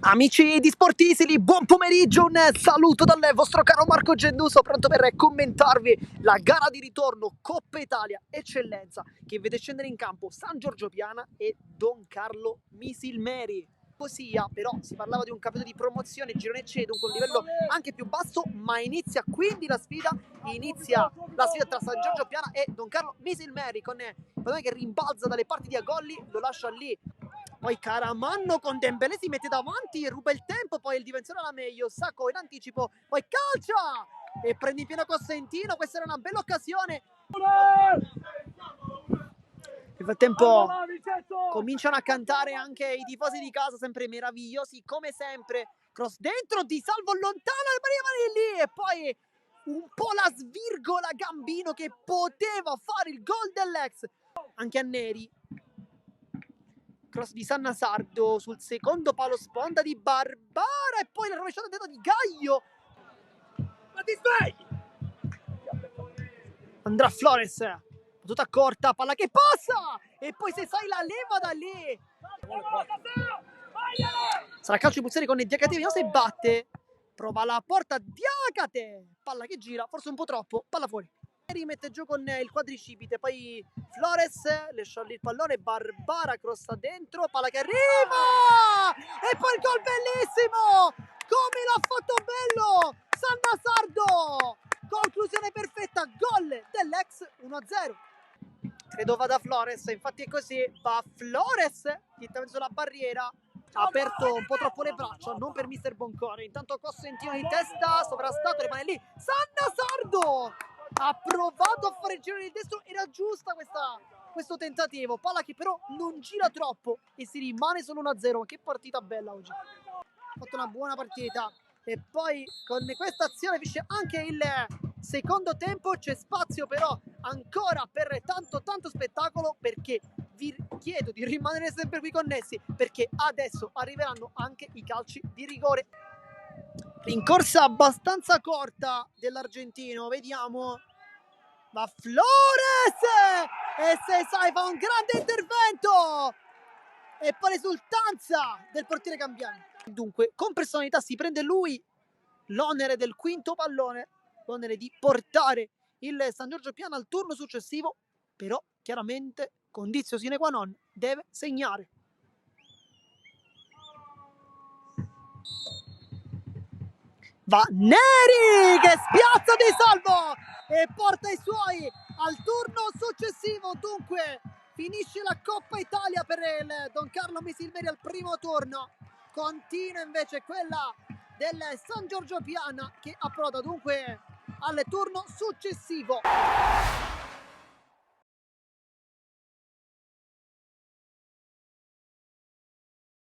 Amici di Sportisili, buon pomeriggio, un saluto dal vostro caro Marco Genduso, pronto per commentarvi la gara di ritorno Coppa Italia Eccellenza che vede scendere in campo San Giorgio Piana e Don Carlo Misilmeri. Ossia, però, si parlava di un campionato di promozione, girone C, dunque un livello anche più basso, ma inizia quindi la sfida tra San Giorgio Piana e Don Carlo Misilmeri, con Padone che rimbalza dalle parti di Agolli, lo lascia lì. Poi Caramanno con Dembélé si mette davanti, ruba il tempo, poi il difensore alla meglio, Sacco in anticipo, poi calcia e prende in pieno Costantino, questa era una bella occasione. Nel frattempo cominciano a cantare anche i tifosi di casa, sempre meravigliosi come sempre. Cross dentro, Di Salvo lontano, lì e poi un po' la svirgola Gambino che poteva fare il gol dell'ex. Anche a Neri. Cross di Sanna Sardo sul secondo palo, sponda di Barbara e poi la rovesciata dentro di Gaio. Ma ti svegli! Andrà Flores, tutta corta, palla che passa e poi se sai la leva da lì. Sarà calcio di pulsione con Diacate, vediamo se batte. Prova la porta Diacate, palla che gira, forse un po' troppo, palla fuori. Rimette giù con il quadricipite, poi Flores le scioglie il pallone, Barbara crossa dentro, palla che arriva e poi il gol bellissimo, come l'ha fatto bello Sanna Sardo, conclusione perfetta, gol dell'ex 1-0. Credo vada Flores, infatti è così, va Flores direttamente sulla barriera, ha aperto un po' troppo le braccia, non per mister Boncore, intanto Costantino di testa, sovrastato, rimane lì, Sanna Sardo! Ha provato a fare il giro di destro, era giusta questo tentativo, palla che però non gira troppo e si rimane solo 1-0, ma che partita bella oggi, ha fatto una buona partita. E poi con questa azione finisce anche il secondo tempo, c'è spazio però ancora per tanto spettacolo, perché vi chiedo di rimanere sempre qui connessi perché adesso arriveranno anche i calci di rigore. Rincorsa abbastanza corta dell'argentino, vediamo, va Flores e se sai fa un grande intervento e poi l'esultanza del portiere Cambiani. Dunque con personalità si prende lui l'onere del quinto pallone, l'onere di portare il San Giorgio Piana al turno successivo, però chiaramente condizio sine qua non, deve segnare. Va Neri che spiazza Di Salvo e porta i suoi al turno successivo, dunque finisce la Coppa Italia per il Don Carlo Misilmeri al primo turno, continua invece quella del San Giorgio Piana che approda dunque al turno successivo.